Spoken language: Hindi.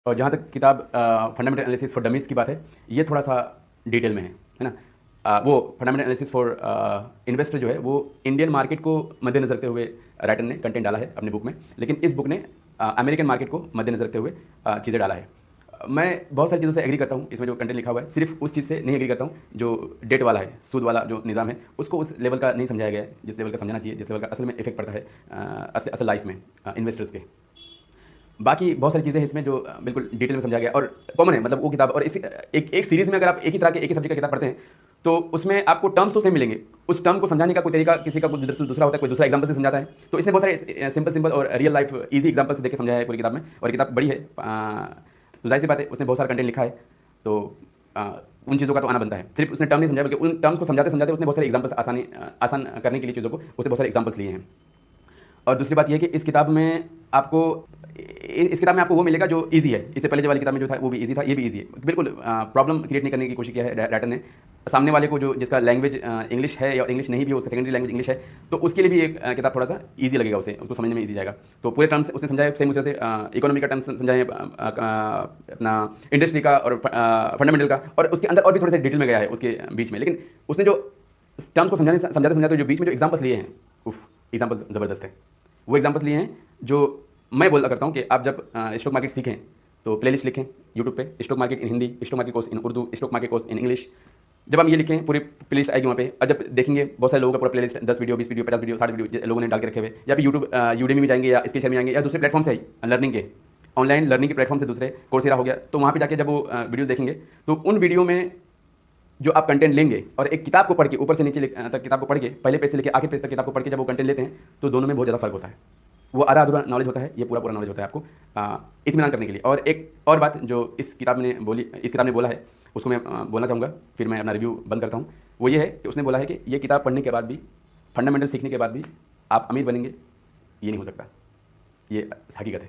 और जहाँ तक किताब फंडामेंटल एनालिसिस फॉर डमीज़ की बात है, ये थोड़ा सा डिटेल में है ना। वो फंडामेंटल एनालिसिस फॉर इन्वेस्टर जो है वो इंडियन मार्केट को मद्देनजर रखते हुए राइटर ने कंटेंट डाला है अपने बुक में, लेकिन इस बुक ने अमेरिकन मार्केट को मद्देनजर रखते हुए चीज़ें डाला है। मैं बहुत सारी चीज़ों से एग्री करता हूँ, इसमें जो कंटेंट लिखा हुआ है सिर्फ उस चीज़ से नहीं एग्री करता हूँ जो डेट वाला है, सूद वाला जो निज़ाम है उसको उस लेवल का नहीं समझाया गया है जिस लेवल का समझना चाहिए, जिस लेवल का असल में इफेक्ट पड़ता है असल लाइफ में इन्वेस्टर्स के। बाकी बहुत सारी चीज़ें हैं इसमें जो बिल्कुल डिटेल में समझाया गया और कॉमन है, मतलब वो किताब और इसी एक सीरीज़ में अगर आप एक ही तरह के एक ही सब्जेक्ट का किताब पढ़ते हैं तो उसमें आपको टर्म्स तो सेम मिलेंगे, उस टर्म को समझाने का कोई तरीका किसी का कुछ दूसरा होता है, कोई दूसरा एग्जांपल से समझाता है। तो इसने बहुत सारे सिंपल और रियल लाइफ इजी एग्जांपल से देकर समझाया है पूरी किताब में, और किताब बड़ी है तो जाहिर सी बात है उसने बहुत सारा कंटेंट लिखा है, तो उन चीज़ों का तो आना बनता है। सिर्फ उसने टर्म नहीं समझाया बल्कि उन टर्म्स को समझाते समझाते उसने बहुत सारे एग्जांपल्स आसान करने के लिए चीज़ों को उसने बहुत सारे एग्जांपल्स लिए हैं। और दूसरी बात यह है कि इस किताब में आपको वो मिलेगा जो इजी है। इससे पहले जो वाली किताब में जो था वो भी इजी था, ये भी इजी है। बिल्कुल प्रॉब्लम क्रिएट नहीं करने की कोशिश किया है राइटर ने। सामने वाले को जो जिसका लैंग्वेज इंग्लिश है या इंग्लिश नहीं भी हो, उसका सेकेंडरी लैंग्वेज इंग्लिश है, तो उसके लिए भी एक किताब थोड़ा सा ईजी लगेगा, उसको समझने में ईजी जाएगा। तो पूरे टर्म्स उसने समझाया सेम उसी से, इकोनॉमी का टर्म्स समझाए, अपना इंडस्ट्री का और फंडामेंटल का, और उसके अंदर और भी थोड़े से डिटेल में गया है उसके बीच में। लेकिन उसने जो टर्म्स को समझाते समझाते जो बीच में जो एग्जाम्पल्स लिए हैं, उफ, एग्जाम्पल्स ज़बरदस्त है। वो एग्जाम्पल्स लिए हैं जो मैं बोला करता हूँ कि आप जब स्टॉक मार्केट सीखें तो प्लेलिस्ट लिखें यूट्यूब पे, stock market in Hindi, stock market course in Urdu, stock market course in English. जब हम ये लिखें पूरी प्लेलिस्ट आएगी वहाँ पे, और जब देखेंगे बहुत सारे लोगों का पूरा playlist 10 video, 20 video, 50 video, 60 video लोगों ने डाल के रखे हुए, या फिर यूट्यूब यूडेमी में जाएंगे या स्किलशेयर में जाएंगे या दूसरे प्लेटफॉर्म से लर्निंग के, ऑनलाइन लर्निंग के प्लेटफॉर्म से दूसरे कोर्सेरा हो गया, तो वहाँ पे जाके जब वो वीडियोज़ देखेंगे तो उन वीडियो में जो आप कंटेंट लेंगे और एक किताब को पढ़ के ऊपर से नीचे तक किताब को पढ़ के, पहले पेज से लेकर आखिर पेज तक किताब को पढ़ के जब वो कंटेंट लेते हैं तो दोनों में बहुत ज़्यादा फर्क होता है। वो आधा अधूरा नॉलेज होता है, ये पूरा पूरा नॉलेज होता है आपको इत्मीनान करने के लिए। और एक और बात जो इस किताब ने बोला है, उसको मैं बोलना चाहूँगा, फिर मैं अपना रिव्यू बंद करता हूँ। वो ये है कि उसने बोला है कि ये किताब पढ़ने के बाद भी, फंडामेंटल सीखने के बाद भी आप अमीर बनेंगे, ये नहीं हो सकता। ये हकीकत है।